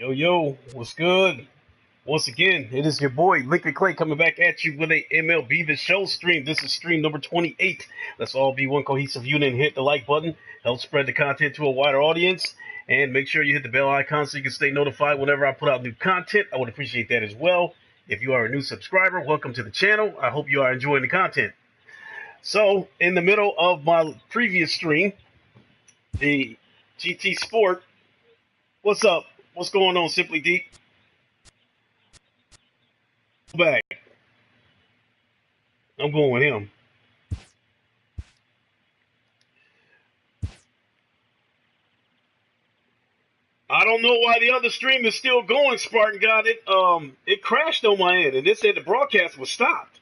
Yo, yo, what's good? Once again, it is your boy, Lincoln Clay, coming back at you with a MLB The Show stream. This is stream number 28. Let's all be one cohesive unit and hit the like button. Help spread the content to a wider audience. And make sure you hit the bell icon so you can stay notified whenever I put out new content. I would appreciate that as well. If you are a new subscriber, welcome to the channel. I hope you are enjoying the content. So, in the middle of my previous stream, the GT Sport, what's up? What's going on, Simply Deep? Back. I'm going with him. I don't know why the other stream is still going. Spartan got it. It crashed on my end, and it said the broadcast was stopped.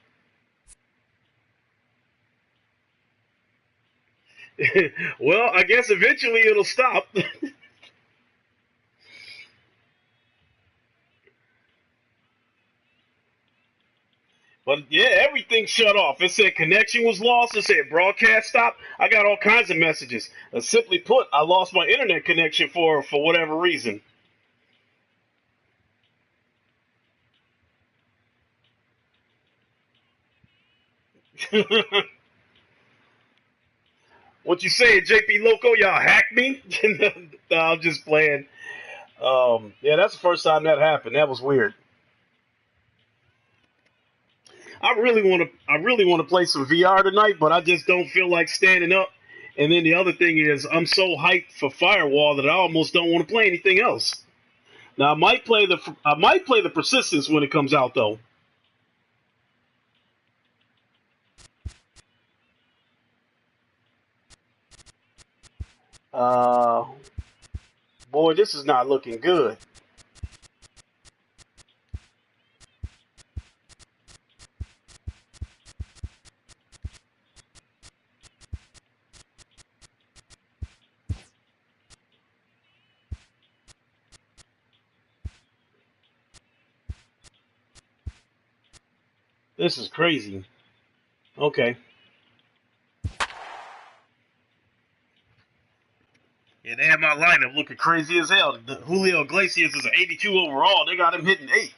Well, I guess eventually it'll stop. But yeah, everything shut off. It said connection was lost. It said broadcast stopped. I got all kinds of messages. Simply put, I lost my internet connection for whatever reason. What you saying, JP Loco? Y'all hacked me? No, I'm just playing. Yeah, that's the first time that happened. That was weird. I really want to play some VR tonight, but I just don't feel like standing up. And then the other thing is, I'm so hyped for Firewall that I almost don't want to play anything else. Now I might play the Persistence when it comes out though. Boy, this is not looking good. This is crazy. Okay. Yeah, they have my lineup looking crazy as hell. Julio Iglesias is an 82 overall. They got him hitting 8.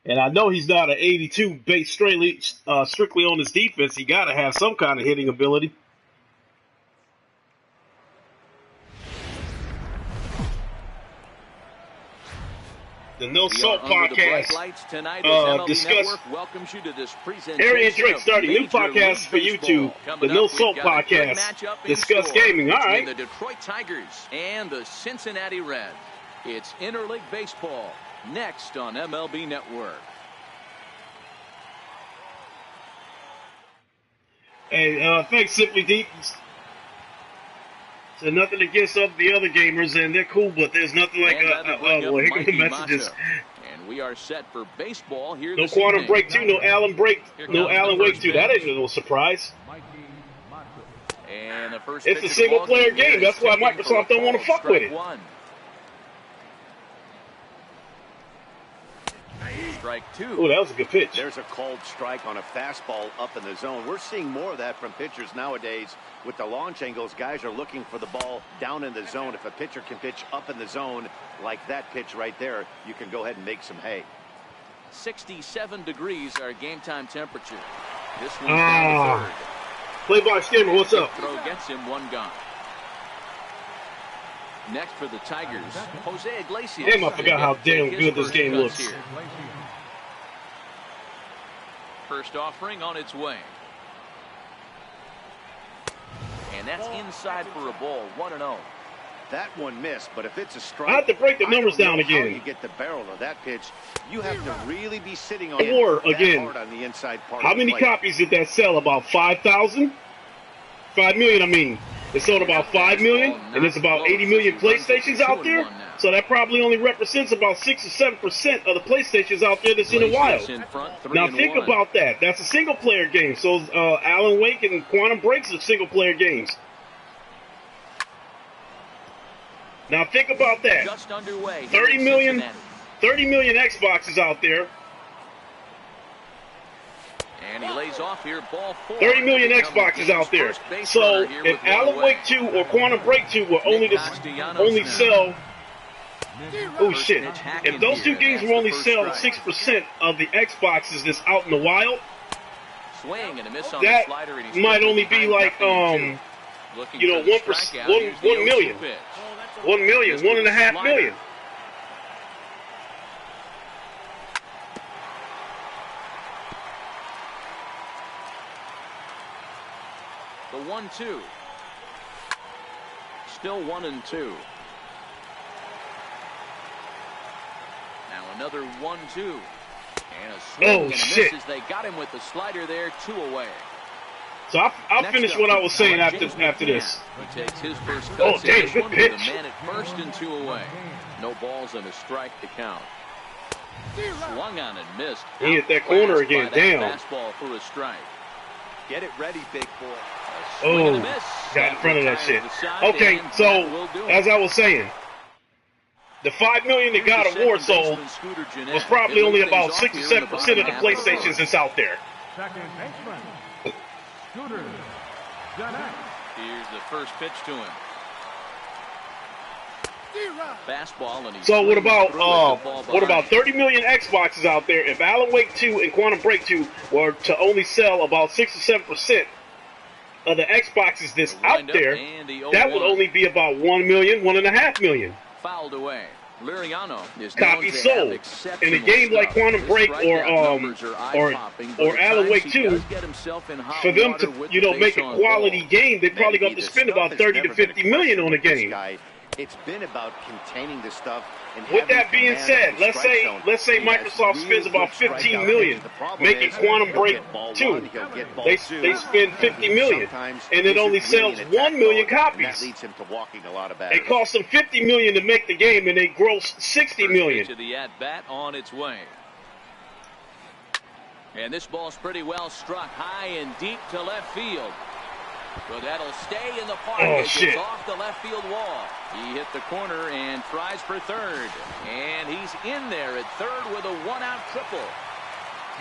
And I know he's not an 82 based strictly on his defense. He got to have some kind of hitting ability. The No Salt Podcast discuss Harry and Drake starting new podcast for YouTube. The No Salt Podcast discuss gaming. All right. The Detroit Tigers and the Cincinnati Reds. It's interleague baseball next on MLB Network. Hey, thanks, Simply Deep. So nothing against the other gamers, and they're cool, but there's nothing like well, here come the messages. And we are set for baseball here. No Quantum Break 2, no Alan Wake 2. That ain't no surprise. And the first it's a single-player game. That's why Microsoft don't want to fuck with it. Strike 2. Oh, that was a good pitch. There's a called strike on a fastball up in the zone. We're seeing more of that from pitchers nowadays. With the launch angles, guys are looking for the ball down in the zone. If a pitcher can pitch up in the zone like that pitch right there, you can go ahead and make some hay. 67 degrees our game time temperature. This one's down to third. Play-by Skimmer, what's up? Throw gets him one gone. Next for the Tigers, Jose Iglesias. Damn, I forgot how damn good this game looks. Here. First offering on its way. And that's inside for a ball, 1-0. That one missed, but if it's a strike, I have to break the numbers down again. How you get the barrel of that pitch, you have to really be sitting on it again. Hard on the inside part. How many copies did that sell? About 5,000? 5 million, I mean. It sold about 5 million, and there's about 80 million PlayStations out there. So that probably only represents about 6 or 7% of the PlayStations out there that's in the wild. Now think about that. That's a single-player game. So Alan Wake and Quantum Breaks are single-player games. Now think about that. Just underway. 30 million Xboxes out there. And he lays pays off here. Ball 4. 30 million Xboxes out there. So if Alan Wake 2 or Quantum Break 2 were only sell, oh shit, if those two games were only sell 6% of the Xboxes that's out in the wild, swing and a miss on that the slider, and might only be like 1 million, 1 million, 1.5 million. The 1-2. Still 1-2. Now another 1-2. And a swing and a miss as they got him with the slider there, 2 away. So I'll finish what I was saying after this. He takes his first cuts damn, good pitch. The man at first and 2 away. No balls and a strike to count. Swung on and missed. He hit that corner again. Damn. Fastball for a strike. Get it ready, big boy. Oh, got in front of that shit. Okay, so as I was saying, the $5 million that God of War sold was probably only about 6 or 7% of the PlayStations that's out there. Here's the first pitch to him. Fastball, and so what about 30 million Xboxes out there? If Alan Wake 2 and Quantum Break 2 were to only sell about 6 or 7% of the Xboxes that's out there, that would only be about 1 million, 1.5 million. Fouled away. Liriano is copies sold. In a game like Quantum Break or Alan Wake 2, for them to make a quality game, they probably got to spend about 30 to 50 million on a game. It's been about containing the stuff. And with that being said, let's say Microsoft spends about 15 million making Quantum Break 2. They spend 50 million, and it only sells 1 million copies. It costs them 50 million to make the game, and they gross 60 million. To the at-bat on its way. And this ball's pretty well struck high and deep to left field. But that'll stay in the park. It's off the left field wall. He hit the corner and tries for third. And he's in there at third with a one-out triple.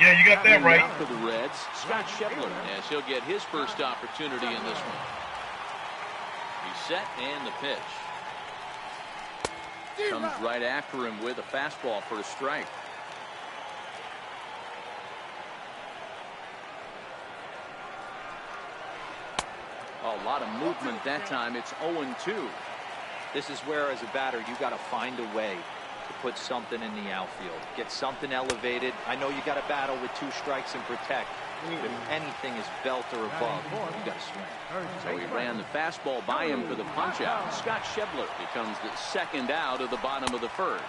Yeah, you got that right. For the Reds, Scott Shepler, as he'll get his first opportunity in this one. He's set and the pitch. Comes right after him with a fastball for a strike. A lot of movement that time. It's 0-2. This is where, as a batter, you got to find a way to put something in the outfield. Get something elevated. I know you got to battle with 2 strikes and protect. But if anything is belt or above, you got to swing. So he ran the fastball by him for the punch-out. Scott Shepler becomes the second out of the bottom of the first.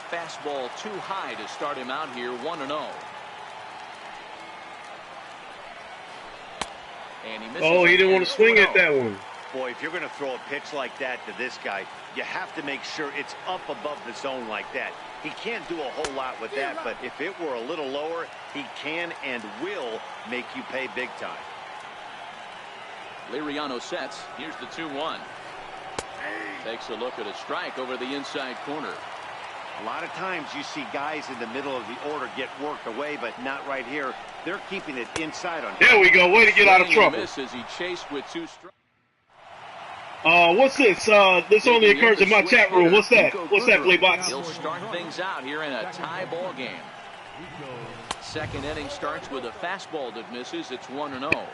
Fastball too high to start him out here, 1-0. And he he didn't want to swing at that one. Boy, if you're going to throw a pitch like that to this guy, you have to make sure it's up above the zone like that. He can't do a whole lot with that, but if it were a little lower, he can and will make you pay big time. Liriano sets. Here's the 2-1. Takes a look at a strike over the inside corner. A lot of times you see guys in the middle of the order get worked away, but not right here. They're keeping it inside on him. There we go. Way to get out of trouble. As he chased with 2 strikes. What's this? This only occurs in my chat room. What's that? What's that, Playbox? He'll start things out here in a tie ball game. Second inning starts with a fastball that misses. It's 1-0.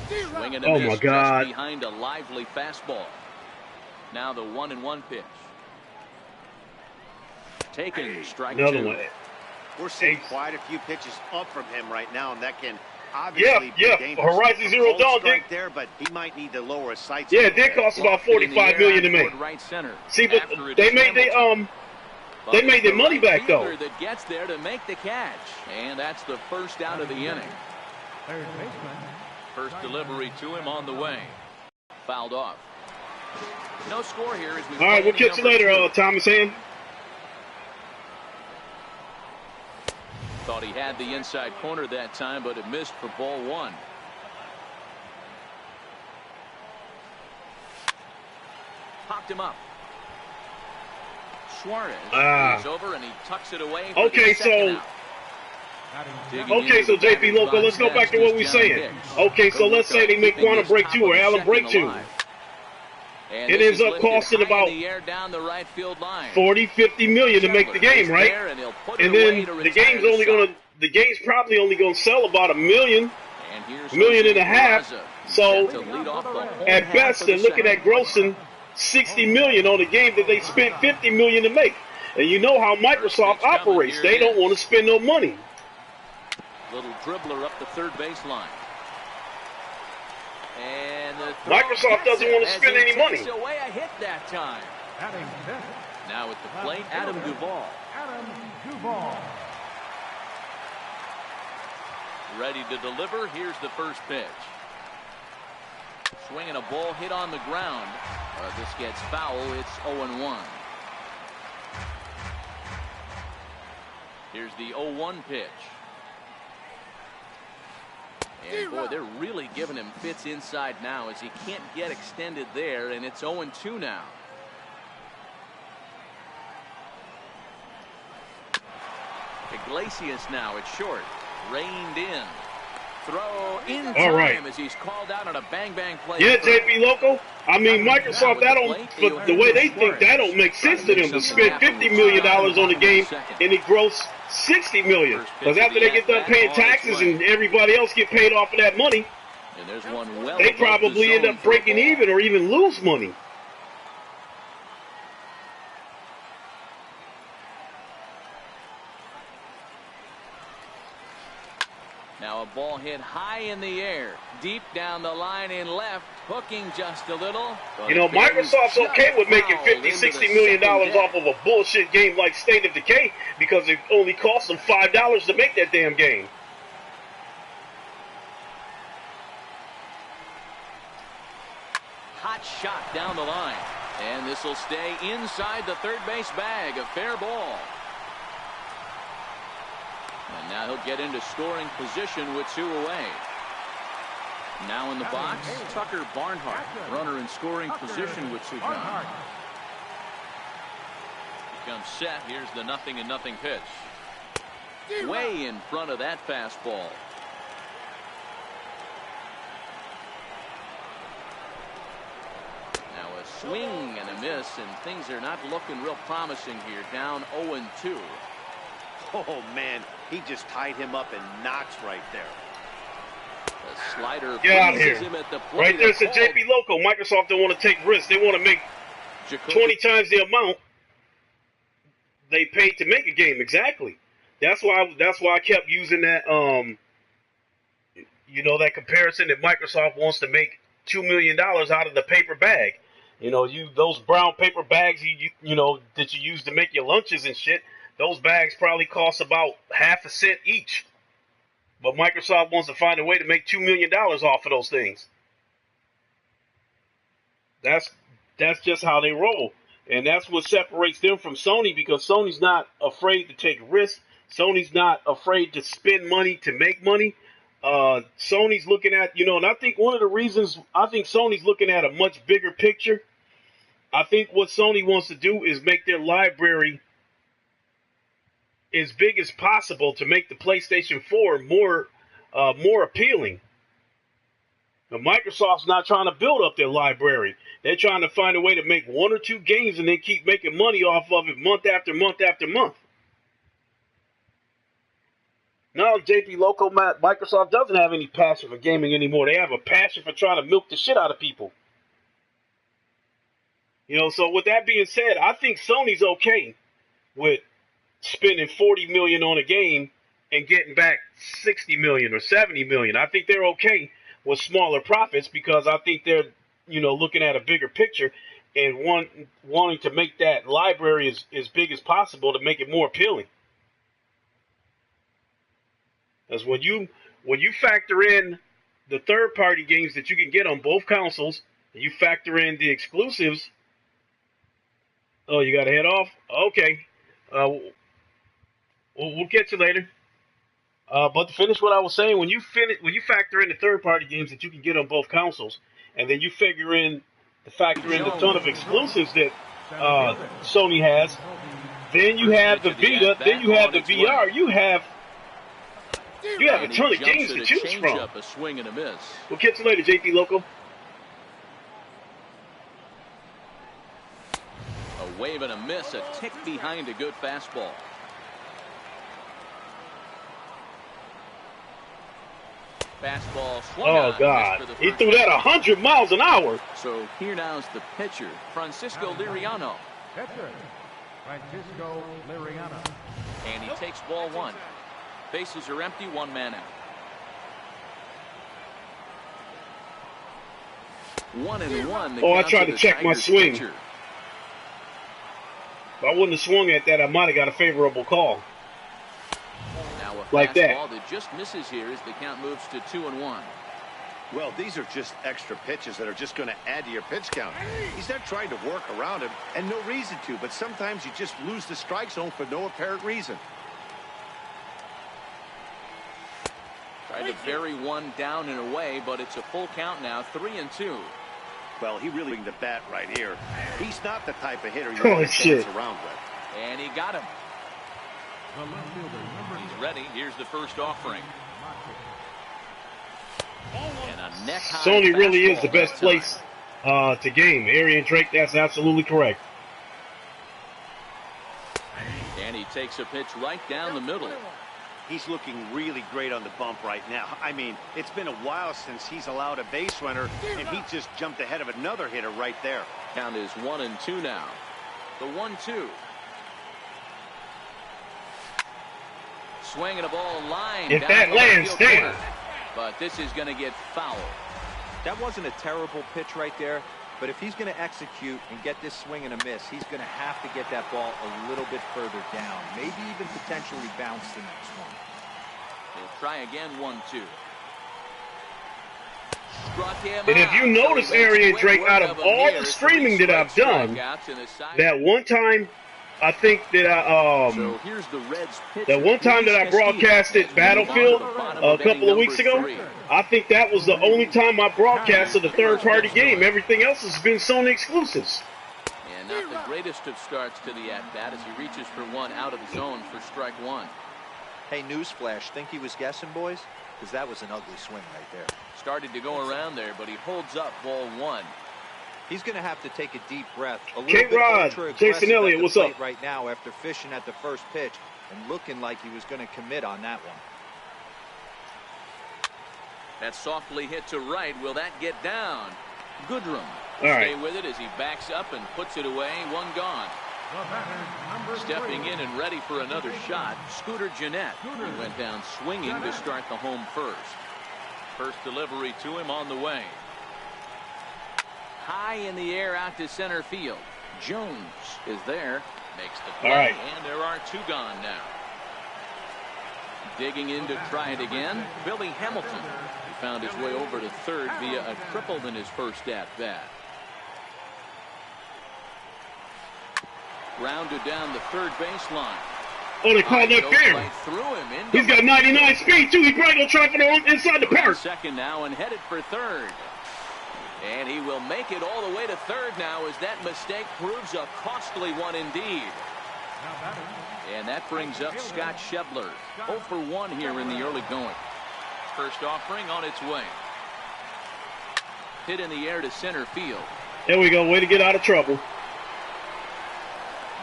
Swing and a miss my God. just behind a lively fastball. Now the 1-1 pitch. Taken, strike 2. We're seeing quite a few pitches up from him right now, and that can obviously be dangerous. Horizon Zero Dawn did there, but he might need to lower his sights. Yeah, it did cost about 45 million to make. Right center. See, but they made their money back though. That gets there to make the catch, and that's the first out of the inning. First delivery to him on the way. Fouled off. No score here. As we all right, we'll catch you later, Thomas Hand. Thought he had the inside corner that time, but it missed for ball 1. Popped him up. Suarez. He's over and he tucks it away. Okay, so JP Loco, let's go back to what we're saying. Okay, so let's say they make Quantum break 2 or Allen break 2. It ends up costing about 40, 50 million to make the game, right? And then the game's probably only gonna sell about 1 million, $1.5 million. So at best, they're looking at grossing 60 million on a game that they spent 50 million to make. And you know how Microsoft operates. They don't want to spend no money. Little dribbler up the third baseline. And Microsoft doesn't want to spend any money. Away a hit that time. Now at the plate, Adam Duvall. Ready to deliver. Here's the first pitch. Swinging a ball hit on the ground. This gets foul. It's 0-1. Here's the 0-1 pitch. And boy, they're really giving him fits inside now as he can't get extended there, and it's 0-2 now. Iglesias now at short. Reined in. Throw in time as he's called out on a bang-bang play. Yeah, JP Loco. I mean, Microsoft, but the way they think, that don't make sense to them to spend $50 million on the game and it gross $60 million. Because after they get done paying taxes and everybody else get paid off of that money, they probably end up breaking even or even lose money. Now a ball hit high in the air, deep down the line in left, hooking just a little. You know, Microsoft's okay with making $50, $60 million off of a bullshit game like State of Decay because it only costs them $5 to make that damn game. Hot shot down the line. And this will stay inside the third base bag. A fair ball. And now he'll get into scoring position with 2 away. Now in the box, Tucker Barnhart, runner in scoring position with 2 gone. He comes set. Here's the 0-0 pitch. Way in front of that fastball. Now a swing and a miss, and things are not looking real promising here. Down 0-2. Oh, man, he just tied him up in knots right there. The slider get out of here. Him at the right there's a JP Loco. Microsoft don't want to take risks. They want to make 20 times the amount they paid to make a game. Exactly. That's why I kept using that you know, that comparison that Microsoft wants to make $2 million out of the paper bag. You know, those brown paper bags you know that you use to make your lunches and shit. Those bags probably cost about half a cent each. But Microsoft wants to find a way to make $2 million off of those things. That's just how they roll. And that's what separates them from Sony, because Sony's not afraid to take risks. Sony's not afraid to spend money to make money. Sony's looking at, you know, and I think one of the reasons, I think Sony's looking at a much bigger picture. I think what Sony wants to do is make their library as big as possible to make the PlayStation 4 more appealing. Now, Microsoft's not trying to build up their library. They're trying to find a way to make 1 or 2 games and then keep making money off of it month after month after month. No, JP Loco, Microsoft doesn't have any passion for gaming anymore. They have a passion for trying to milk the shit out of people. You know, so with that being said, I think Sony's okay with spending $40 million on a game and getting back $60 million or $70 million. I think they're okay with smaller profits because I think they're, you know, looking at a bigger picture and wanting to make that library as big as possible to make it more appealing. Because when you factor in the third-party games that you can get on both consoles, and you factor in the exclusives. Oh, you got to head off? Okay. We'll get you later. But to finish what I was saying, when you factor in the third-party games that you can get on both consoles, and then you factor in the ton of exclusives that Sony has, Then you have the Vita. Then you have the VR. You have a ton of games to choose from. A swing and a miss. We'll catch you later, JP Loco. A wave and a miss, a tick behind a good fastball. Fastball swung on. Oh, God. He threw that 100 miles an hour. So here now's the pitcher, Francisco Liriano. Pitcher, Francisco Liriano. And he takes ball one. Bases are empty, one man out. 1-1. Oh, I tried to check my swing. Pitcher. If I wouldn't have swung at that, I might have got a favorable call. Now a like that just misses here as the count moves to 2-1. Well, these are just extra pitches that are just going to add to your pitch count. He's not trying to work around him, and no reason to, but sometimes you just lose the strike zone for no apparent reason. Tried to bury one down and away, but it's a full count now, 3-2. Well, he really the bat right here. He's not the type of hitter you want to dance around with. And he got him. He's ready. Here's the first offering. And a neck high Sony really is the best place to game. Arian Drake, that's absolutely correct. And he takes a pitch right down the middle. He's looking really great on the bump right now. I mean, it's been a while since he's allowed a base runner, and he just jumped ahead of another hitter right there. Count is 1-2 now. The 1-2. Swinging a ball line. If that lands, damn. But this is going to get fouled. That wasn't a terrible pitch right there, but if he's going to execute and get this swing and a miss, he's going to have to get that ball a little bit further down, maybe even potentially bounce the next one. He'll try again, 1-2. Struck him and if you notice, Arian Drake, out of all the streaming that I've done, that one time I think that so here's the Reds pitch. That one time that I broadcasted Battlefield a couple of weeks ago, I think that was the only time I broadcasted a third-party game. Everything else has been Sony exclusives. And not the greatest of starts to the at-bat as he reaches for one out of the zone for strike one. Hey, newsflash, think he was guessing, boys? Because that was an ugly swing right there. Started to go around there, but he holds up ball one. He's going to have to take a deep breath. A little K-Rod, Jason Elliott, what's up? Right now after fishing at the first pitch and looking like he was going to commit on that one. That softly hit to right. Will that get down? Goodrum. Stay with it as he backs up and puts it away. One gone. Stepping in and ready for another shot, Scooter Gennett. He went down swinging to start the home first. First delivery to him on the way. High in the air out to center field. Jones is there. Makes the play. And there are two gone now. Digging in to try it again. Billy Hamilton. He found his way over to third via a triple in his first at-bat. Grounded down the third baseline. Oh, they called that fair. He's got 99 speed, too. He's probably going to try for the inside the park. Second now and headed for third. And he will make it all the way to third now as that mistake proves a costly one indeed. And that brings up Scott Schebler. 0 for 1 here in the early going. First offering on its way. Hit in the air to center field. There we go. Way to get out of trouble.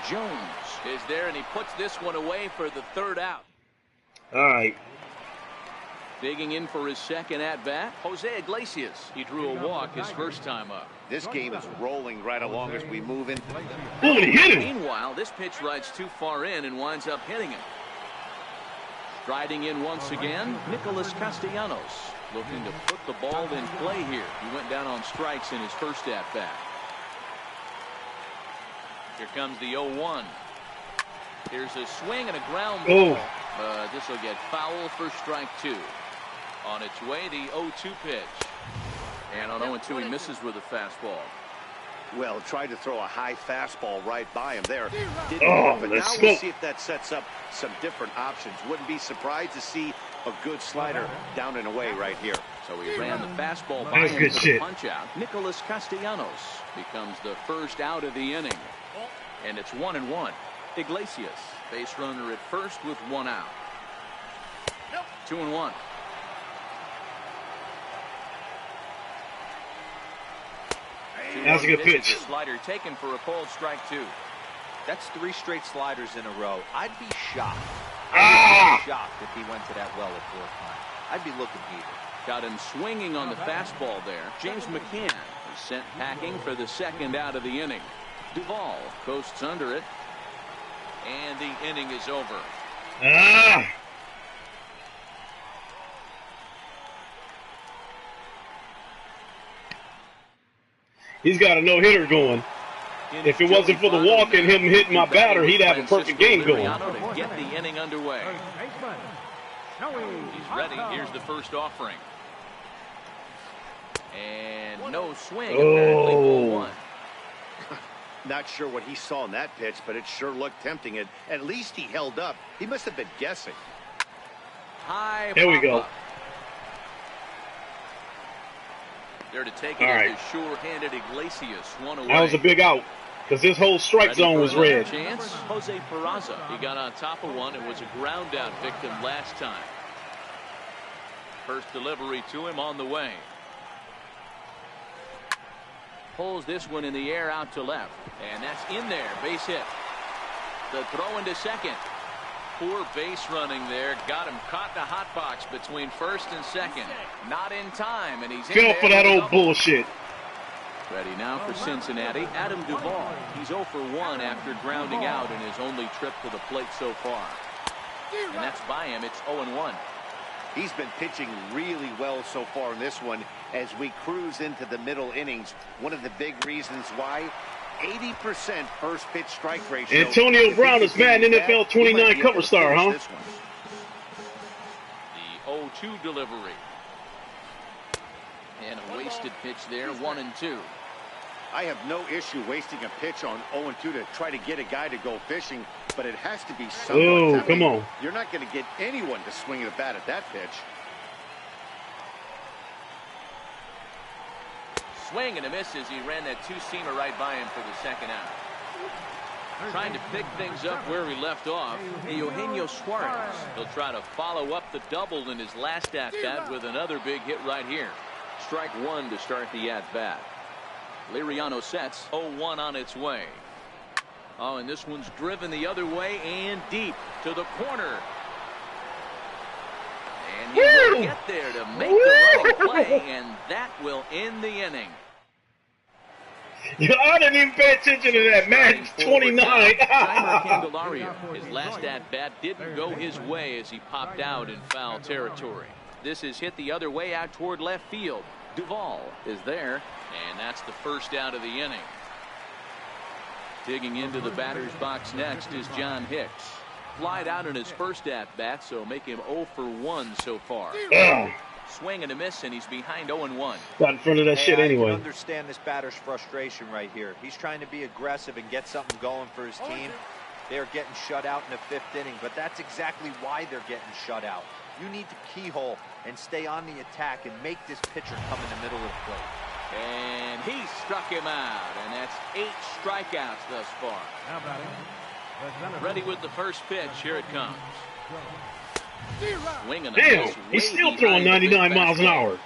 Jones is there, and he puts this one away for the third out. All right. Digging in for his second at-bat, Jose Iglesias. He drew a walk his first time up. This game is rolling right along as we move into the... Oh, he hit him. Meanwhile, this pitch rides too far in and winds up hitting him. Striding in once again, Nicholas Castellanos. Looking to put the ball in play here. He went down on strikes in his first at-bat. Here comes the 0-1. Here's a swing and a ground ball. This will get foul for strike two. On its way, the 0-2 pitch. And on 0-2, he misses with a fastball. Well, tried to throw a high fastball right by him there. But now let's we'll see if that sets up some different options. Wouldn't be surprised to see a good slider down and away right here. So he ran the fastball by him for the punch out. Nicholas Castellanos becomes the first out of the inning. And it's 1-1. Iglesias, base runner at first with 1 out. 2-1. That's a good pitch. Slider taken for a cold strike 2. That's 3 straight sliders in a row. I'd be shocked. Shocked if he went to that well at 4th time. I'd be looking heated. Got him swinging on the fastball there. James McCann is sent packing for the 2nd out of the inning. Duvall coasts under it. And the inning is over. He's got a no-hitter going. If it wasn't for the walk and him hitting my batter, he'd have a perfect game going. To get the inning underway. He's ready. Here's the first offering. And no swing. Apparently ball 1. Not sure what he saw in that pitch, but it sure looked tempting. At least he held up. He must have been guessing. High there we go. Up. There to take it is the sure-handed Iglesias. 1 away. That was a big out because this whole strike zone was red. Chance. Jose Peraza. He got on top of one. It was a ground out victim last time. First delivery to him on the way. Pulls this one in the air out to left. And that's in there. Base hit. The throw into second. Poor base running there. Got him caught in the hot box between first and second. Not in time. And he's in there for that old bullshit. Ready now for Cincinnati. Adam Duvall. He's 0 for 1 after grounding out in his only trip to the plate so far. And that's by him. It's 0-1. He's been pitching really well so far in this one as we cruise into the middle innings. One of the big reasons why 80% first pitch strike ratio. Antonio Brown is Madden NFL 29 cover star, huh? The 0-2 delivery. And a wasted pitch there, 1-2. I have no issue wasting a pitch on 0-2 to try to get a guy to go fishing, but it has to be someone. Oh, come on. You're not going to get anyone to swing at a bat at that pitch. Swing and a miss as he ran that 2-seamer right by him for the 2nd out. Trying to pick things up where he left off. Eugenio Suarez. He'll try to follow up the double in his last at-bat with another big hit right here. Strike 1 to start the at-bat. Liriano sets. 0-1 on its way. Oh, and this one's driven the other way and deep to the corner. And he will get there to make the running play, and that will end the inning. I didn't even pay attention to that, man. 29. Jeimer Candelario. His last at-bat didn't go his way as he popped out in foul territory. This is hit the other way out toward left field. Duvall is there, and that's the first out of the inning. Digging into the batter's box next is John Hicks. Flied out in his first at-bat, so make him 0 for 1 so far. Swing and a miss, and he's behind 0-1. Got in front of that shit anyway. I can understand this batter's frustration right here. He's trying to be aggressive and get something going for his team. They're getting shut out in the 5th inning, but that's exactly why they're getting shut out. You need to keyhole and stay on the attack and make this pitcher come in the middle of the plate. And he struck him out, and that's 8 strikeouts thus far. Ready with the first pitch. Here it comes. Damn, he's still throwing 99 miles an hour.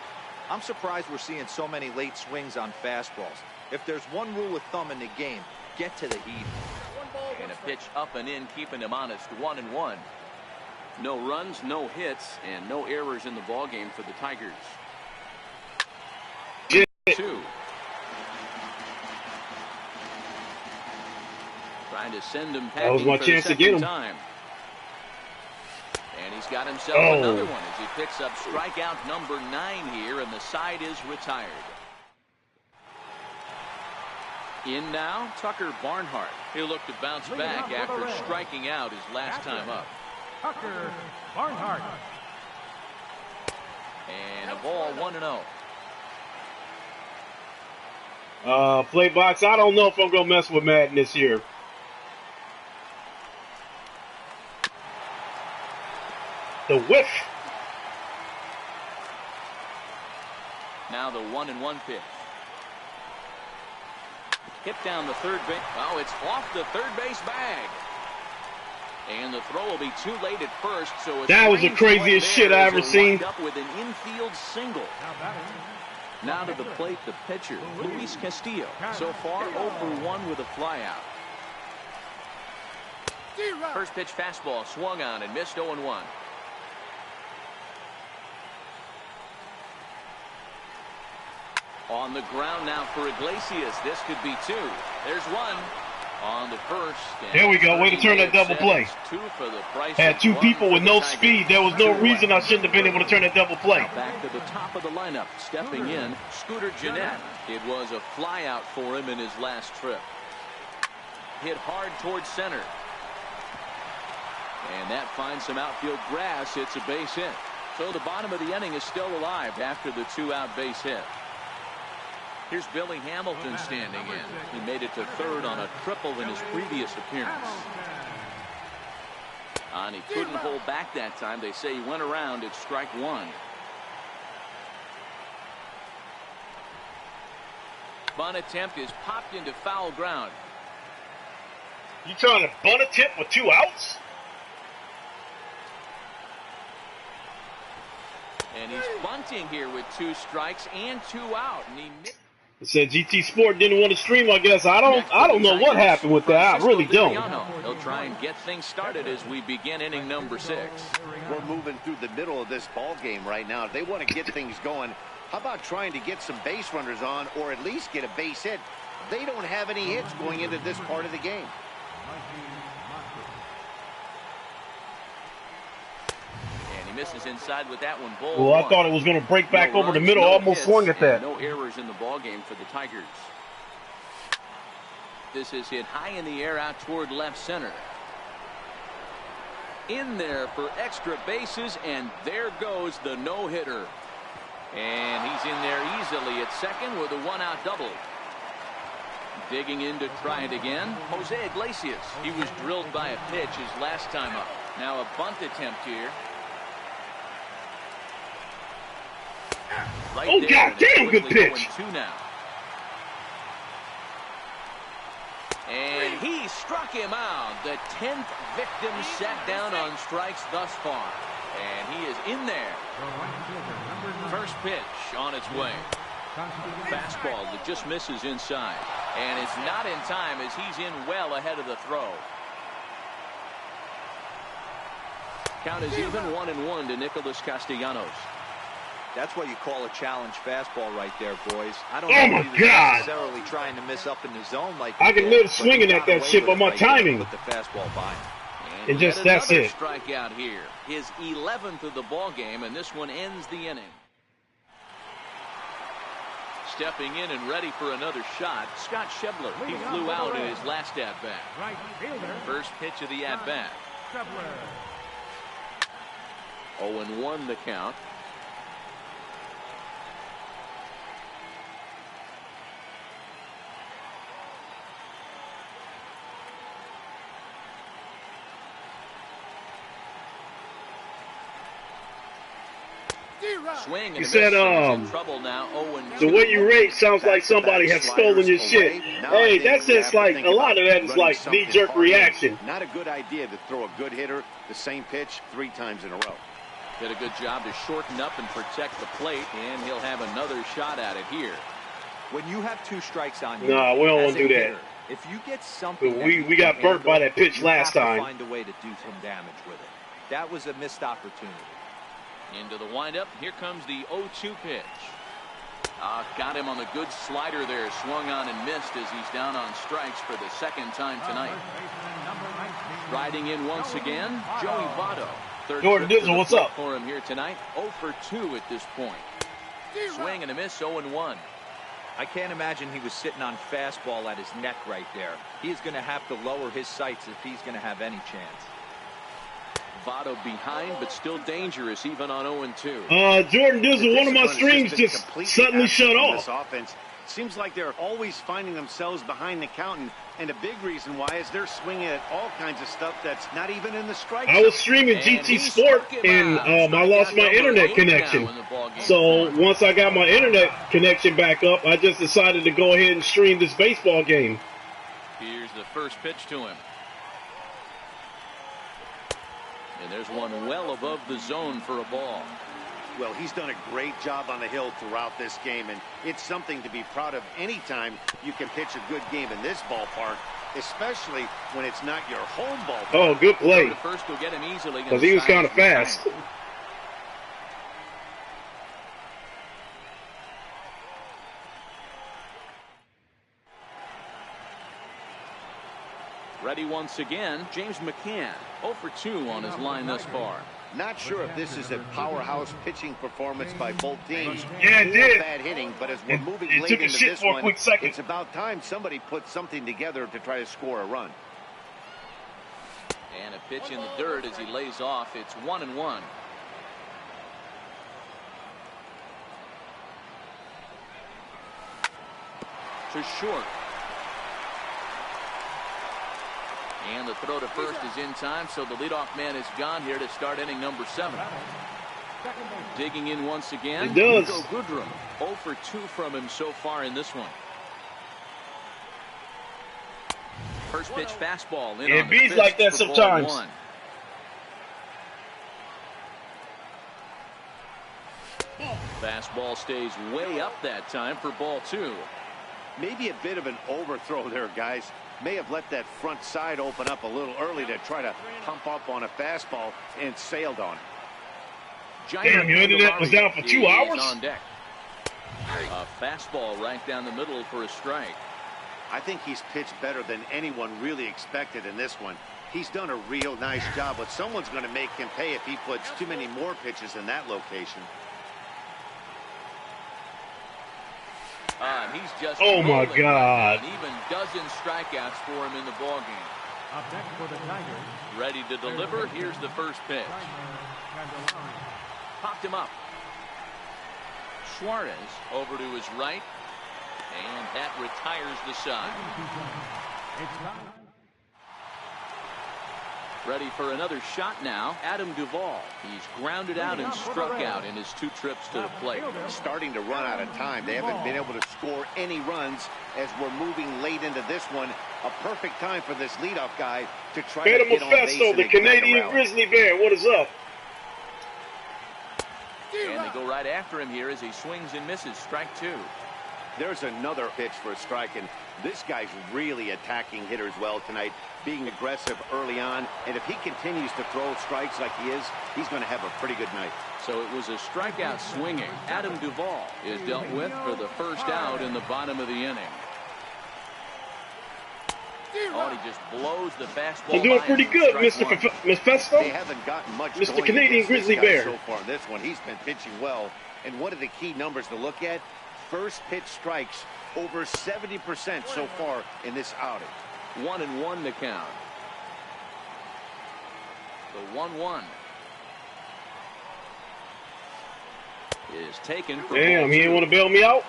I'm surprised we're seeing so many late swings on fastballs. If there's one rule of thumb in the game, get to the heat. And a pitch up and in, keeping him honest. 1-1. No runs, no hits, and no errors in the ballgame for the Tigers. 2. Trying to send him packing. That was my chance to get him. Time. And he's got himself another one as he picks up strikeout number 9 here, and the side is retired. In now, Tucker Barnhart. He'll look to bounce back after striking out his last time up. Tucker Barnhart. And a ball 1-0. Play box. I don't know if I'm gonna mess with Madden this year. The whiff. Now the 1-1 pitch. Hit down the third base. Oh, it's off the third base bag. And the throw will be too late at first, so it's that was the craziest shit I ever seen. Up with an infield single. Now to the plate, the pitcher, Luis Castillo. So far, 0 for 1 with a flyout. First pitch fastball swung on and missed 0-1. On the ground now for Iglesias. This could be 2. There's 1 on the first. There we go. Way to turn that double play. 2 for the price. Had 2 people with no speed. There was no reason I shouldn't have been able to turn that double play. Now back to the top of the lineup. Stepping in, Scooter Gennett. It was a flyout for him in his last trip. Hit hard towards center. And that finds some outfield grass. It's a base hit. So the bottom of the inning is still alive after the 2-out base hit. Here's Billy Hamilton standing in. He made it to third on a triple in his previous appearance. And he couldn't hold back that time. They say he went around at strike 1. Bunt attempt is popped into foul ground. You trying to bunt attempt with 2 outs? And he's bunting here with 2 strikes and 2 out. And he it said GT Sport didn't want to stream, I guess. I don't know what happened with that. I really don't. They'll try and get things started as we begin inning number 6. We're moving through the middle of this ball game right now. If they want to get things going, how about trying to get some base runners on or at least get a base hit? They don't have any hits going into this part of the game. Misses inside with that one. Well, I thought it was going to break back over the middle. Almost swung at that. No errors in the ball game for the Tigers. This is hit high in the air out toward left center. In there for extra bases, and there goes the no-hitter. And he's in there easily at second with a 1-out double. Digging in to try it again, Jose Iglesias. He was drilled by a pitch his last time up. Now a bunt attempt here. Right oh, goddamn, good pitch. 2 now. And he struck him out. The 10th victim set down on strikes thus far. And he is in there. First pitch on its way. Fastball that just misses inside. And it's not in time as he's in well ahead of the throw. Count is even 1-1 to Nicholas Castellanos. That's what you call a challenge fastball right there, boys. I don't know if he was necessarily trying to miss up in the zone like I can live swinging at that shit by my timing. With the fastball by. And just that's it. Strikeout here. His 11th of the ball game, and this one ends the inning. Stepping in and ready for another shot, Scott Schebler. He flew out in his last at-bat. First pitch of the at-bat. 0-1 the count. Swing and you said, trouble now. the way you rate sounds like somebody has stolen your shit. Hey, that's just like, a lot of that is like knee-jerk reaction. Not a good idea to throw a good hitter the same pitch 3 times in a row. Did a good job to shorten up and protect the plate, and he'll have another shot at it here. When you have 2 strikes on you, nah, we don't want to do that. If you get something, we got burnt by that pitch last time. Find a way to do some damage with it. That was a missed opportunity. Into the windup. Here comes the 0-2 pitch. Got him on the good slider there. Swung on and missed as he's down on strikes for the 2nd time tonight. Riding in once again, Joey Votto. Jordan Dizzle, what's up? For him here tonight. 0 for 2 at this point. Swing and a miss, 0-1. I can't imagine he was sitting on fastball at his neck right there. He's going to have to lower his sights if he's going to have any chance. Votto behind, but still dangerous, even on 0-2. Jordan Dizzle, one of my streams just suddenly shut off. This offense seems like they're always finding themselves behind the count, and a big reason why is they're swinging at all kinds of stuff that's not even in the strike zone. I was streaming GT Sport, and I lost my internet connection. So once I got my internet connection back up, I just decided to go ahead and stream this baseball game. Here's the first pitch to him. And there's one well above the zone for a ball. Well, he's done a great job on the hill throughout this game, and it's something to be proud of anytime you can pitch a good game in this ballpark, especially when it's not your home ballpark. Oh, good play. First will get him easily because he was kind of fast. Ready once again, James McCann, 0 for 2 on his line thus far. Not sure if this is a powerhouse pitching performance by both teams. Yeah, it did. Bad hitting, but as we're moving it late took a into shit this for a one, quick second. it's about time somebody put something together to try to score a run. And a pitch in the dirt as he lays off. It's 1-1. To short. And the throw to first is in time, so the leadoff man is gone here to start inning number 7. Digging in once again. It does. Nico Goodrum, 0 for 2 from him so far in this one. First pitch fastball in It on the beats fist like that for sometimes. ball 1. Fastball stays way up that time for ball 2. Maybe a bit of an overthrow there, guys. May have let that front side open up a little early to try to pump up on a fastball and sailed on it. Damn, your internet was down for 2 hours? On deck. A fastball right down the middle for a strike. I think he's pitched better than anyone really expected in this one. He's done a real nice job, but someone's going to make him pay if he puts too many more pitches in that location. He's just oh my God! Even dozen strikeouts for him in the ball game. Up next for the Tigers. Ready to deliver. Here's the first pitch. Popped him up. Suarez over to his right, and that retires the side. Ready for another shot now. Adam Duvall. He's grounded out and struck out in his 2 trips to the plate. Starting to run out of time. They haven't been able to score any runs as we're moving late into this one. A perfect time for this leadoff guy to try to get on base. Manifesto, the Canadian Grizzly Bear. What is up? And they go right after him here as he swings and misses. Strike 2. There's another pitch for a strike, and this guy's really attacking hitters well tonight, being aggressive early on, and if he continues to throw strikes like he is, he's going to have a pretty good night. So it was a strikeout swinging. Adam Duvall is dealt with for the first out in the bottom of the inning. Oh, he just blows the fastball. I'm doing pretty good, Mr. Manifesto. They haven't gotten much Mr. Canadian Grizzly Bear. So far in this one, he's been pitching well, and one of the key numbers to look at, first pitch strikes over 70% so far in this outing. 1-1 to count. The 1-1 is taken for damn, he didn't want to bail me out.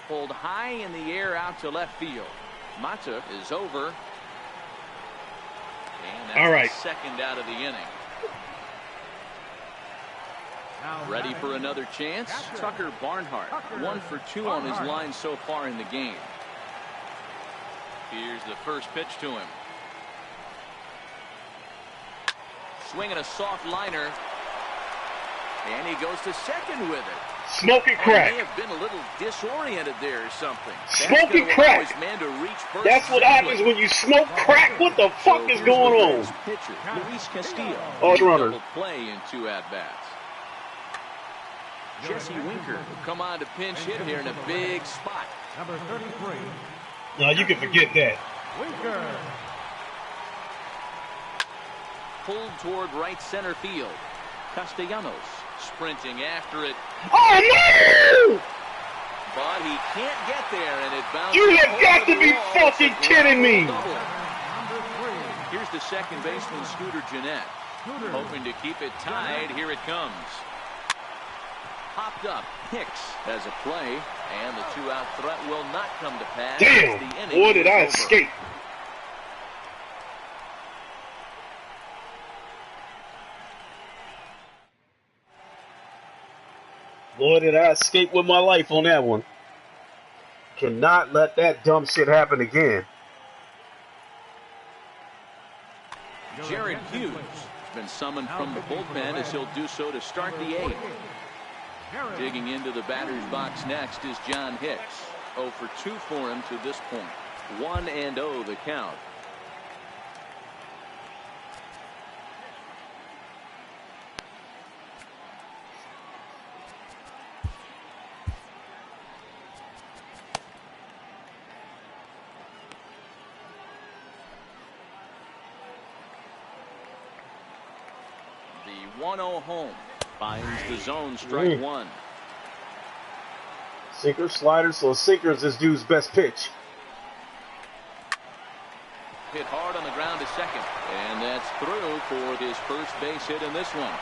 Pulled high in the air out to left field. Mata is over. And that's all right. the second out of the inning. Ready for another chance. Tucker Barnhart, 1 for 2 on his line so far in the game. Here's the first pitch to him. Swinging a soft liner. And he goes to second with it. Smoking crack. He may have been a little disoriented there or something. Smoking crack. That's what happens when you smoke crack. What the fuck is going on? Pitcher, Luis Castillo. Oh, runner. Play in 2 at-bats. Jesse Winker will come on to pinch hit here in a big spot. Number 33. No, you can forget that. Winker. Pulled toward right center field. Castellanos sprinting after it. Oh no! But he can't get there, and it bounces. You have got to be fucking kidding me! Here's the second baseman, Scooter Gennett, hoping to keep it tied. Here it comes. Popped up. Hicks has a play, and the 2-out threat will not come to pass. Damn! Boy, did I escape. Boy, did I escape with my life on that one. Cannot let that dumb shit happen again. Jared Hughes has been summoned from the bullpen as he'll do so to start the 8th. Digging into the batter's box next is John Hicks. 0 for 2 for him to this point. 1-0 the count. The 1-0 home finds the zone, strike 1. Sinker, slider, so sinker is this dude's best pitch. Hit hard on the ground to second, and that's through for his first base hit in this one.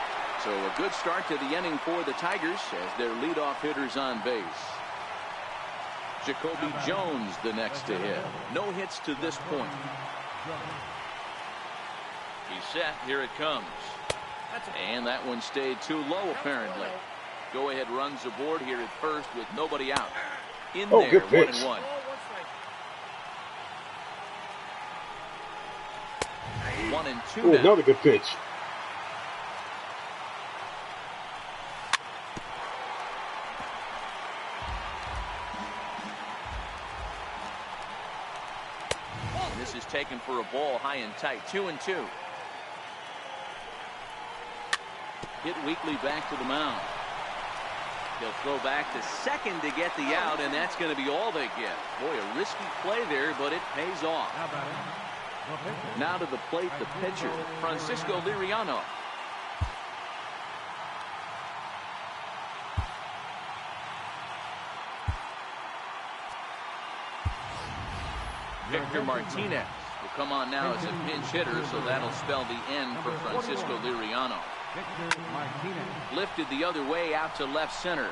So a good start to the inning for the Tigers as their leadoff hitter's on base. Jacoby Jones the next to hit. No hits to this point. He's set. Here it comes. And that one stayed too low apparently. Go ahead runs aboard here at first with nobody out. In there, good pitch. 1-1. One and two now. Another good pitch. And this is taken for a ball high and tight. 2-2. Hit weakly back to the mound. He'll throw back to second to get the out, and that's going to be all they get. Boy, a risky play there, but it pays off. Now to the plate, the pitcher, Francisco Liriano. Victor Martinez will come on now as a pinch hitter, so that'll spell the end for Francisco Liriano. Lifted the other way out to left center.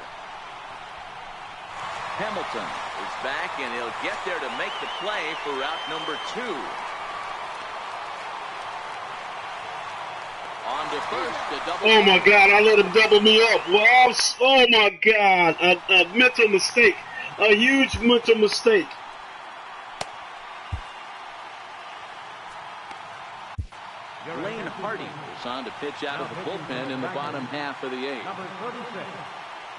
Hamilton is back, and he'll get there to make the play for out number 2. On to first, the double. Oh my God! I let him double me up. Wow! Oh my God! A mental mistake. A huge mental mistake. Lane Hardy is on to pitch out of the bullpen in the bottom half of the 8th.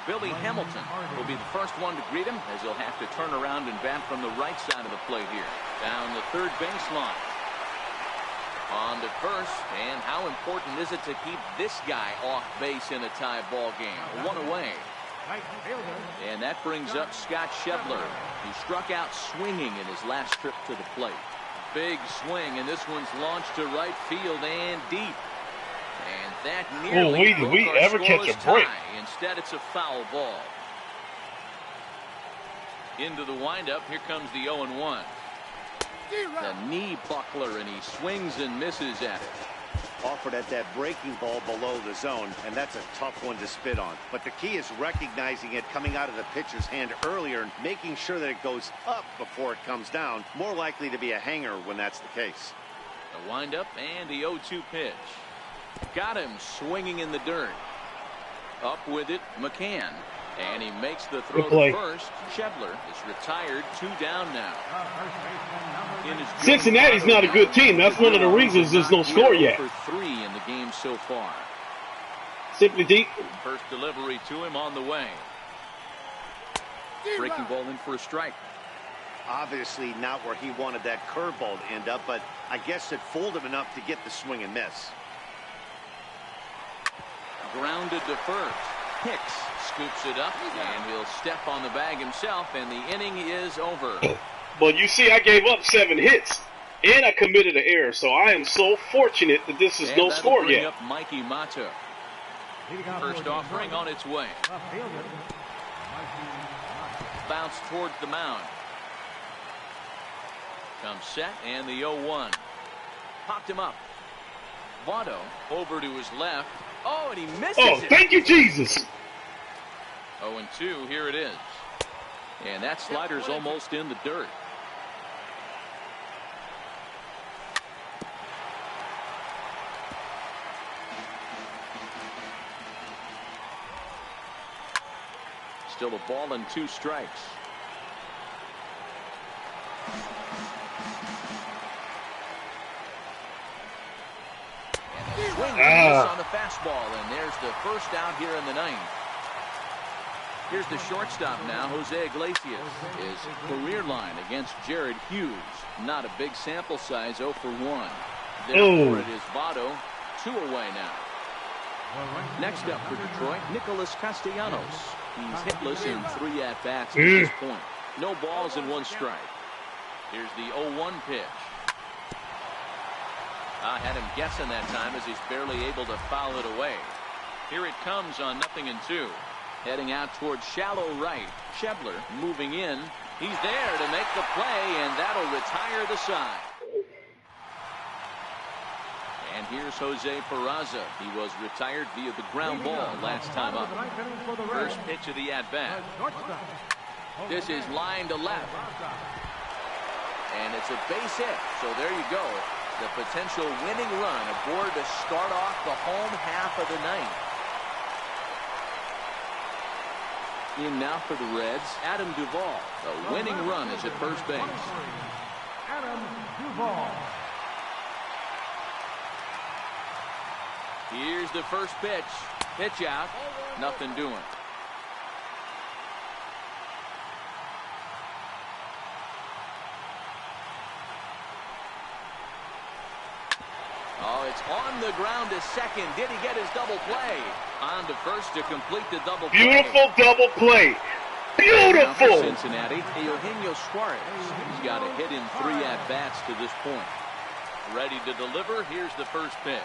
Billy Hamilton will be the first one to greet him as he'll have to turn around and bat from the right side of the plate here. Down the third baseline. On to first, and how important is it to keep this guy off base in a tie ball game? 1 away. And that brings up Scott Shebler, who struck out swinging in his last trip to the plate. Big swing, and this one's launched to right field and deep. And that nearly did we ever catch a break? Instead, it's a foul ball. Into the windup, here comes the 0-1. The knee buckler, and he swings and misses at it. Offered at that breaking ball below the zone, and that's a tough one to spit on. But the key is recognizing it coming out of the pitcher's hand earlier and making sure that it goes up before it comes down. More likely to be a hanger when that's the case. The windup and the 0-2 pitch. Got him swinging in the dirt. Up with it, McCann. And he makes the throw to first. Shebler is retired. 2 down now. Cincinnati's not a good team. That's one of the reasons there's no score yet. For 3 in the game so far. Simply deep. First delivery to him on the way. Breaking ball in for a strike. Obviously not where he wanted that curveball to end up, but I guess it fooled him enough to get the swing and miss. Grounded to first. Hicks scoops it up, and he'll step on the bag himself, and the inning is over. But you see, I gave up 7 hits, and I committed an error, so I am so fortunate that this is no score yet. Up Mikey Mata. First offering on its way. Bounce towards the mound. Comes set, and the 0-1. Popped him up. Votto over to his left. Oh, and he misses it. Thank you, Jesus. 0-2, here it is. And that slider's almost in the dirt. Still a ball and 2 strikes. Swing and miss on the fastball, and there's the first out here in the ninth. Here's the shortstop now, Jose Iglesias. His career line against Jared Hughes. Not a big sample size, 0 for 1. Therefore, it is Votto, 2 away now. Next up for Detroit, Nicholas Castellanos. He's hitless in 3 at-bats at this point. No balls and 1 strike. Here's the 0-1 pitch. I had him guessing that time as he's barely able to foul it away. Here it comes on 0-2. Heading out towards shallow right. Schebler moving in. He's there to make the play, and that'll retire the side. And here's Jose Peraza. He was retired via the ground ball last time up. First pitch of the at-bat. This is line to left. And it's a base hit. So there you go. The potential winning run aboard to start off the home half of the ninth. In now for the Reds, Adam Duvall. The winning run is at first base. Adam Duvall. Here's the first pitch. Pitch out. Nothing doing. Oh, it's on the ground to second. Did he get his double play? On to first to complete the double play. Beautiful double play. Beautiful. Now for Cincinnati, Eugenio Suarez. He's got a hit in 3 at-bats to this point. Ready to deliver. Here's the first pitch.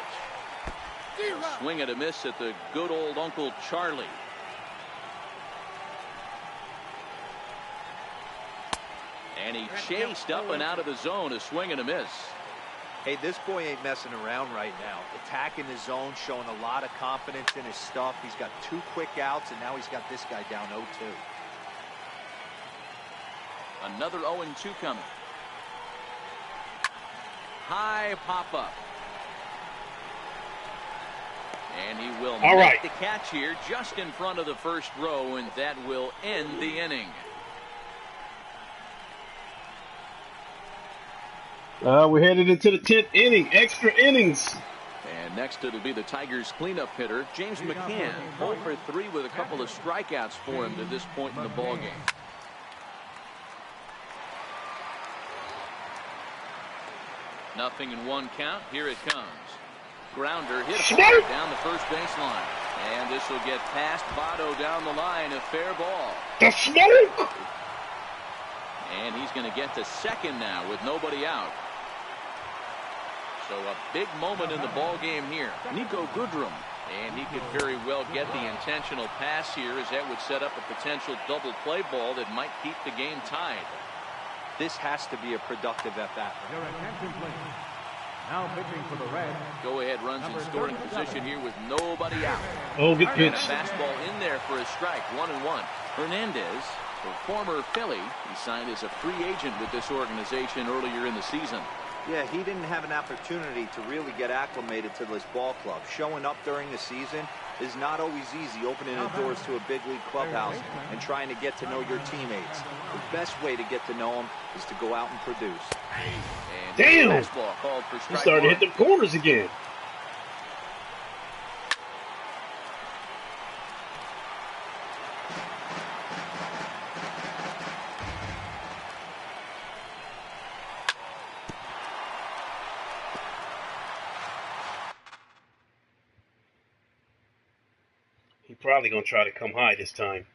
Swing and a miss at the good old Uncle Charlie. And he chased up and out of the zone. A swing and a miss. Hey, this boy ain't messing around right now. Attacking the zone, showing a lot of confidence in his stuff. He's got 2 quick outs, and now he's got this guy down 0-2. Another 0-2 coming. High pop-up. And he will make the catch here just in front of the first row, and that will end the inning. We're headed into the 10th inning. Extra innings. And next it'll be the Tigers cleanup hitter, James McCann. 0 for 3 with a couple of strikeouts for him to this point in the ballgame. Nothing in 1 count. Here it comes. Grounder hit down the first baseline. And this will get past Votto down the line. A fair ball. The smoke! And he's going to get to second now with nobody out. So a big moment in the ball game here. Nico Goodrum. And he could very well get the intentional pass here, as that would set up a potential double play ball that might keep the game tied. This has to be a productive at-bat. Your attention, please. Now pitching for the Reds. Go ahead runs in scoring position here with nobody out. Oh, good pitch. And a fastball in there for a strike. 1-1. Hernandez, the former Philly, he signed as a free agent with this organization earlier in the season. Yeah, he didn't have an opportunity to really get acclimated to this ball club. Showing up during the season is not always easy, opening the doors to a big league clubhouse and trying to get to know your teammates. The best way to get to know them is to go out and produce. And damn! Fastball called for strike. He started to hit the corners again. He probably gonna try to come high this time.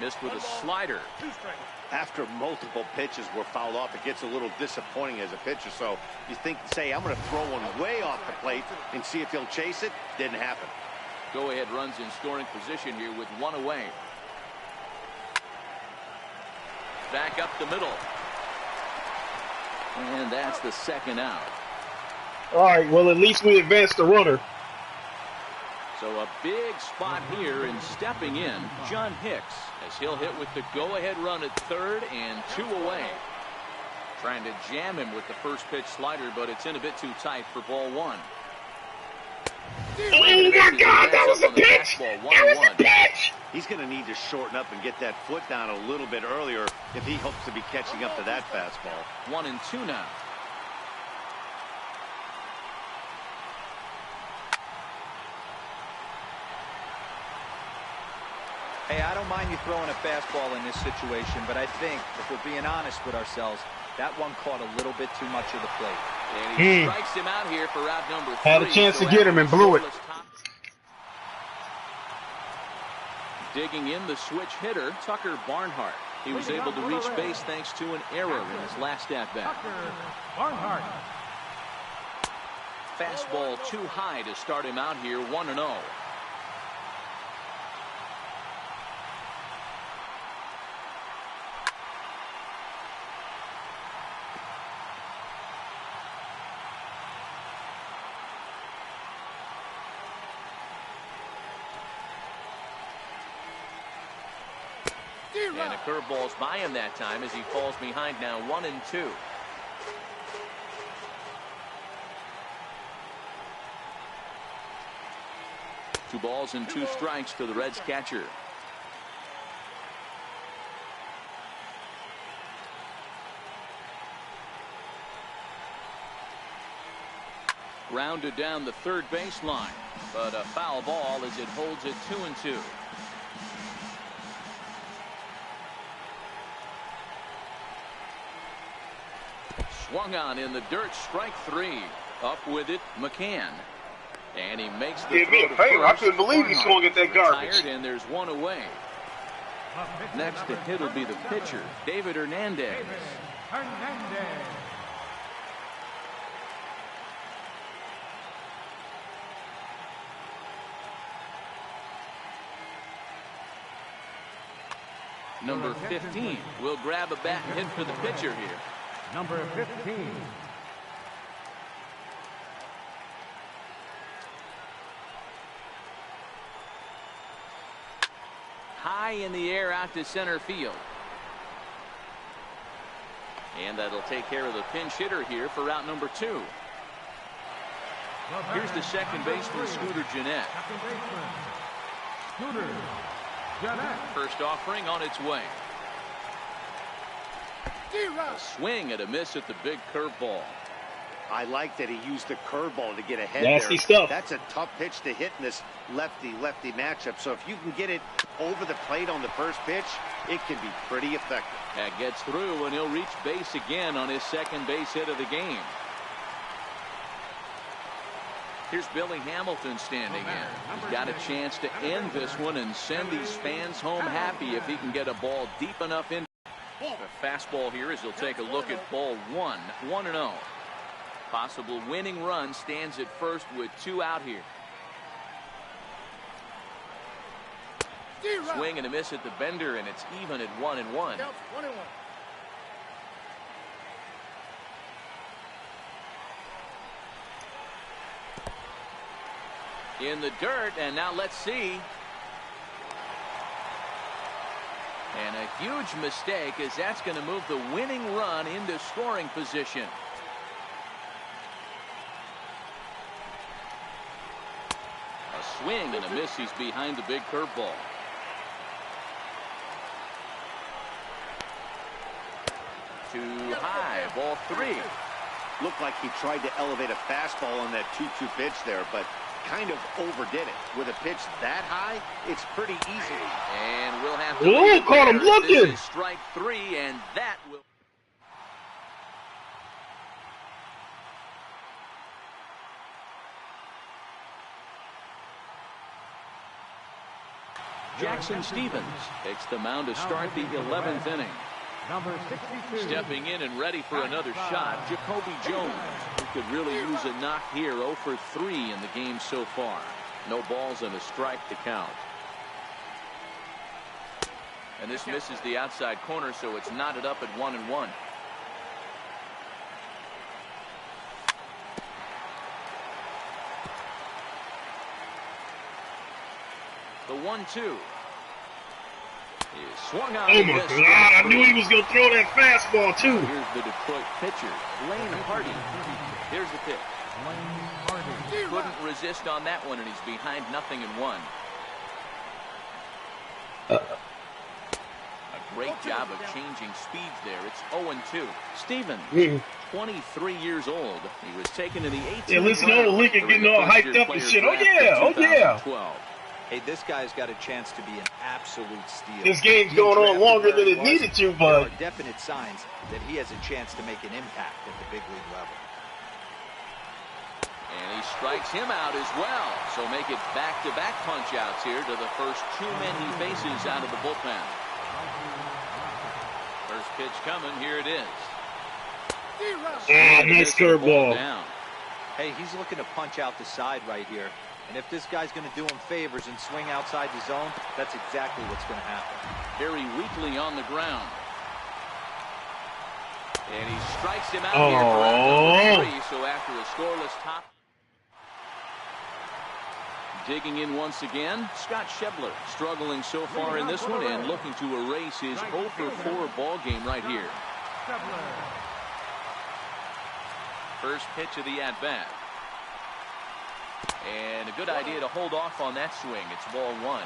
Missed with a slider. After multiple pitches were fouled off, it gets a little disappointing as a pitcher. So you think, say, I'm going to throw one way off the plate and see if he'll chase it. Didn't happen. Go ahead runs in scoring position here with 1 away. back up the middle. And that's the second out. All right, well, at least we advanced the runner. So a big spot here, and stepping in, John Hicks, as he'll hit with the go-ahead run at third and 2 away. Trying to jam him with the first pitch slider, but it's in a bit too tight for ball 1. Oh my God, that was a pitch! That was a pitch! He's going to need to shorten up and get that foot down a little bit earlier if he hopes to be catching up to that fastball. 1-2 now. Hey, I don't mind you throwing a fastball in this situation, but I think, if we're being honest with ourselves, that one caught a little bit too much of the plate. And he strikes him out here for out number 3. Had a chance to get him and blew it. Digging in the switch hitter, Tucker Barnhart. He was able to reach base thanks to an error in his last at-bat. Barnhart. Fastball too high to start him out here, 1-0. And a curveball's by him that time as he falls behind now, 1-2. Two balls and 2 strikes to the Reds catcher. Grounded down the third baseline, but a foul ball as it holds it 2-2. Swung on in the dirt, strike 3. Up with it, McCann. And he makes the Did me a favor. I couldn't believe he swung at that garbage. And there's 1 away. Next to hit will be the pitcher, David Hernandez. Number 15 will grab a bat and hit for the pitcher here. Number 15. High in the air out to center field. And that'll take care of the pinch hitter here for route number 2. Here's the second baseman, Scooter Gennett. Scooter Gennett. First offering on its way. A swing and a miss at the big curveball. I like that he used the curveball to get ahead Nasty there. stuff. That's a tough pitch to hit in this lefty-lefty matchup. So if you can get it over the plate on the first pitch, it can be pretty effective. That gets through, and he'll reach base again on his second base hit of the game. Here's Billy Hamilton standing in. He's got a chance to end this one and send these fans home happy if he can get a ball deep enough in. The fastball here as he'll take a look at ball 1, 1-0. Possible winning run stands at first with 2 out here. Swing and a miss at the bender, and it's even at 1-1. In the dirt, and now let's see. And a huge mistake, as that's going to move the winning run into scoring position. A swing and a miss. He's behind the big curveball. Too high, ball 3. Looked like he tried to elevate a fastball on that 2-2 pitch there, but kind of overdid it. With a pitch that high, it's pretty easy. And we'll have to. Ooh, caught him looking. This is strike 3, and that will. Jackson Stevens takes the mound to start the 11th inning. Number 62. Stepping in and ready for another shot, Jacoby Jones, who could really use a knock here. 0 for 3 in the game so far. No balls and a strike to count. And this misses the outside corner, so it's knotted up at 1-1. The 1-2 is swung on. Oh my God! I knew he was gonna throw that fastball too. Here's the Detroit pitcher, Lane Hardy. Here's the pitch. Couldn't resist on that one, and he's behind 0-1. A great job of changing speeds there. It's 0-2. Stevens, 23 years old. He was taken in the 18th. Yeah, listen to old Lincoln getting all hyped up and shit. Oh yeah, oh yeah. Hey, this guy's got a chance to be an absolute steal. This game's going on longer than it needed to, but there are definite signs that he has a chance to make an impact at the big league level. And he strikes him out as well. So make it back-to-back punch-outs here to the first two men he faces out of the bullpen. First pitch coming. Here it is. Nice curveball. Hey, he's looking to punch out the side right here. And if this guy's going to do him favors and swing outside the zone, that's exactly what's going to happen. Very weakly on the ground. And he strikes him out here for out number 3. So after a scoreless top. Digging in once again, Scott Schebler struggling so far in this one and looking to erase his 0-for-4 ball game right here. First pitch of the at-bat. And a good idea to hold off on that swing. It's ball 1.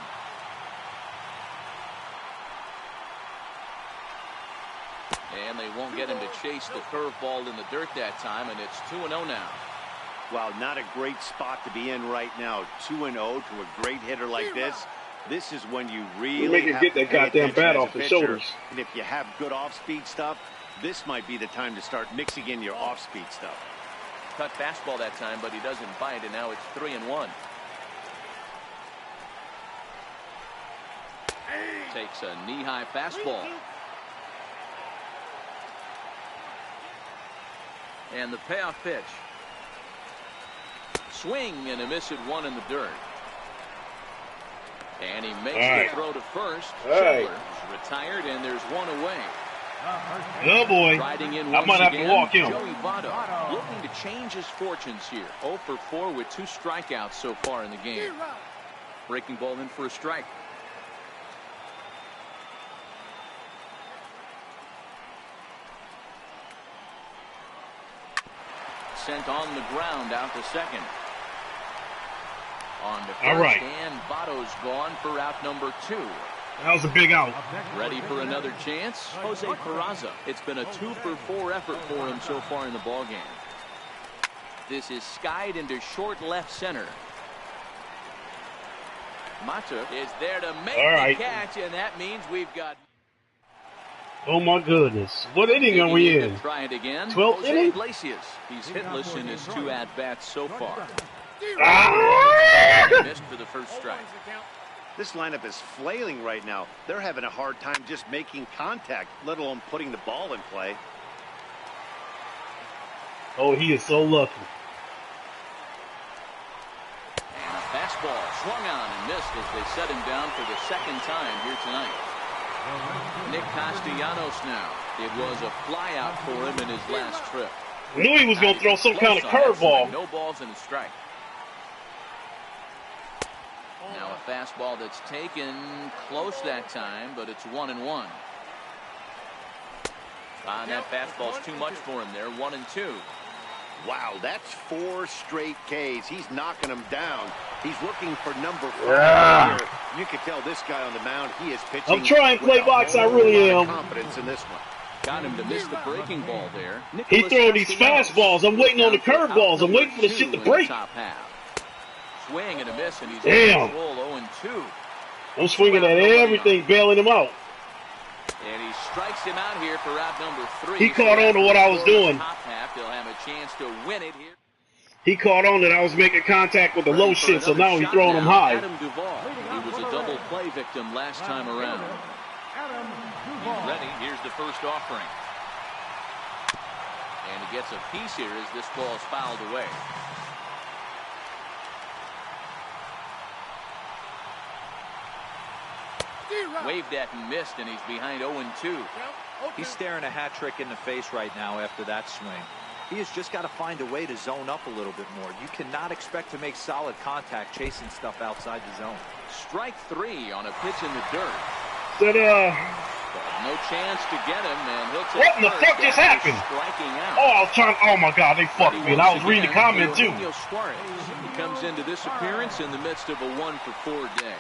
And they won't get him to chase the curveball in the dirt that time, and it's 2-0 now. Wow, not a great spot to be in right now. 2-0 to a great hitter like this. This is when you really have get that goddamn bat off his shoulders. And if you have good off-speed stuff, this might be the time to start mixing in your off-speed stuff. Cut fastball that time, but he doesn't bite, and now it's 3-1. Takes a knee-high fastball. And the payoff pitch. Swing and a miss at 1 in the dirt. And he makes the throw to first. Schebler is retired, and there's 1 away. Oh boy, I might have to walk him. Joey Votto looking to change his fortunes here. 0-for-4 with 2 strikeouts so far in the game. Breaking ball in for a strike. Sent on the ground out to second. On to first, and Votto's gone for out number 2. That was a big out. Ready for another chance? Jose Peraza. It's been a 2-for-4 effort for him so far in the ballgame. This is skied into short left center. Mata is there to make the catch, and that means we've got... Oh my goodness. What inning are we in? Try it again. 12th inning? Iglesias. He's hitless in his 2 at-bats so far. Missed for the first strike. This lineup is flailing right now. They're having a hard time just making contact, let alone putting the ball in play. Oh, he is so lucky. And a fastball swung on and missed as they set him down for the second time here tonight. Nick Castellanos now. It was a flyout for him in his last trip. I knew he was going to throw some kind of curveball. No balls and a strike. Now a fastball that's taken close that time, but it's 1-1. And that fastball's too much for him there. 1-2. Wow, that's 4 straight Ks. He's knocking them down. He's looking for number 5 here. You can tell this guy on the mound, he is pitching. I'm trying to play box, I really am. Confidence in this one. Got him to miss the breaking ball there. He throwing these fastballs. I'm waiting on the curveballs. I'm waiting for the shit to break. Top half. Swing and a miss, and he's damn. 0-2. I'm swinging at everything, bailing him out. And he strikes him out here for out number 3. He caught on to what I was doing. Top half, they'll have a chance to win it here. He caught on that I was making contact with the low shit, so now he's throwing them high. Adam Duvall. He was a double play victim last time around. He's ready. Here's the first offering. And he gets a piece here as this ball is fouled away. Waved at and missed, and he's behind 0-2. He's staring a hat trick in the face right now after that swing. He has just got to find a way to zone up a little bit more. You cannot expect to make solid contact chasing stuff outside the zone. Strike 3 on a pitch in the dirt. No chance to get him, and he'll take what in the fuck just happened? Striking out. Oh, I was trying. Oh my God, they fucked me, and I was reading the comment too. He comes into this appearance in the midst of a 1-for-4 day.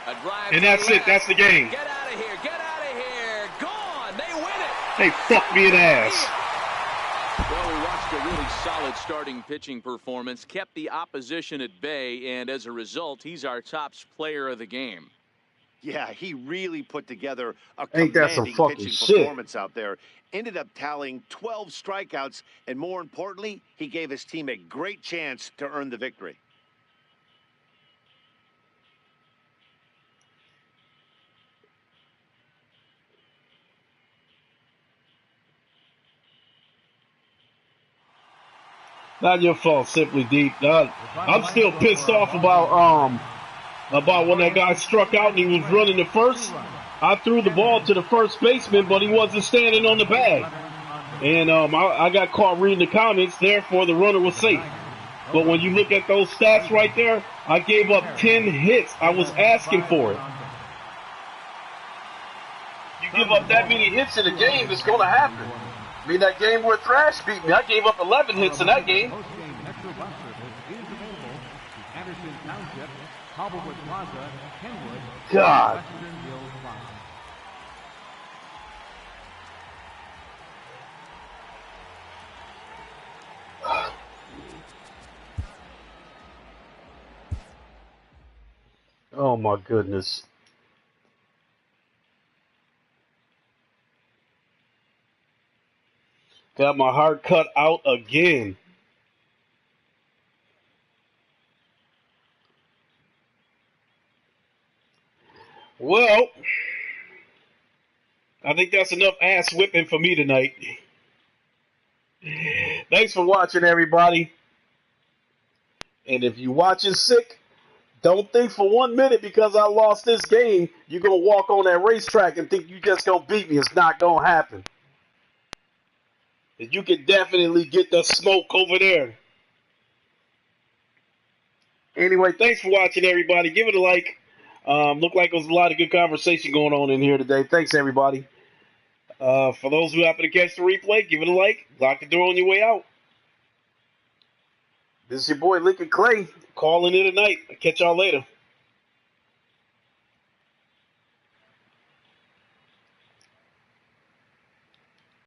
A drive, and that's it. That's the game. Get out of here! Get out of here! Gone! They win it. They fucked me in the ass. Well, we watched a really solid starting pitching performance, kept the opposition at bay, and as a result, he's our top player of the game. Yeah, he really put together a Ain't that some commanding fucking pitching shit? performance out there. Ended up tallying 12 strikeouts, and more importantly, he gave his team a great chance to earn the victory. Not your fault, Simply Deep. I'm still pissed off about when that guy struck out and he was running the first. I threw the ball to the first baseman, but he wasn't standing on the bag. And I got caught reading the comments, therefore the runner was safe. But when you look at those stats right there, I gave up 10 hits. I was asking for it. You give up that many hits in a game, it's going to happen. I mean, that game where Thrash beat me, I gave up 11 hits in that game. God. Oh my goodness. Got my heart cut out again. Well, I think that's enough ass whipping for me tonight. Thanks for watching, everybody. And if you're watching sick, don't think for 1 minute because I lost this game, you're going to walk on that racetrack and think you just going to beat me. It's not going to happen. You can definitely get the smoke over there. Anyway, thanks for watching, everybody. Give it a like. Looked like there was a lot of good conversation going on in here today. Thanks, everybody. For those who happen to catch the replay, give it a like. Lock the door on your way out. This is your boy, Lincoln Clay, calling it a night. I'll catch y'all later.